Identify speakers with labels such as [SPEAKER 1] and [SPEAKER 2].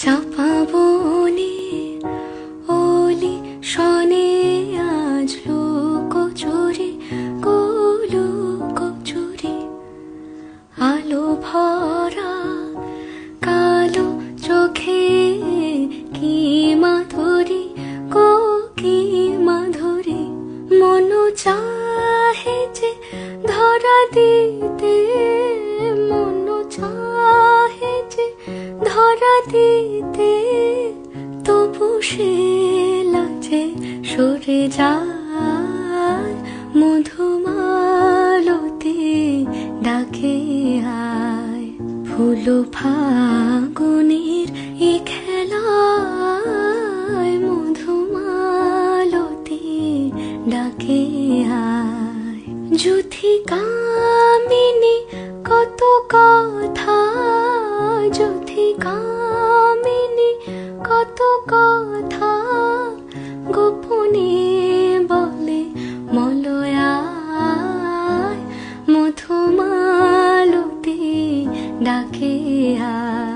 [SPEAKER 1] চাপা বনে ওলি শনে আজ লুকোচুরি লুকোচুরি আলো ভরা কালো চোখে কি মাধুরী কি মাধুরী মন চাহে যে ধরা দিতে মন চাহে যে ধরা দিতে তবু সে লাজে সরে যায় মধুমালতি ডাকে আয় ফুল ফাগুনের এ খেলায় মধুমালতি ডাকে আয় যুথি কামিনী কত কথা যুথি কামিনী কত কথা গোপনে বলে মলয়ায় মধুমালতি ডাকে আয়।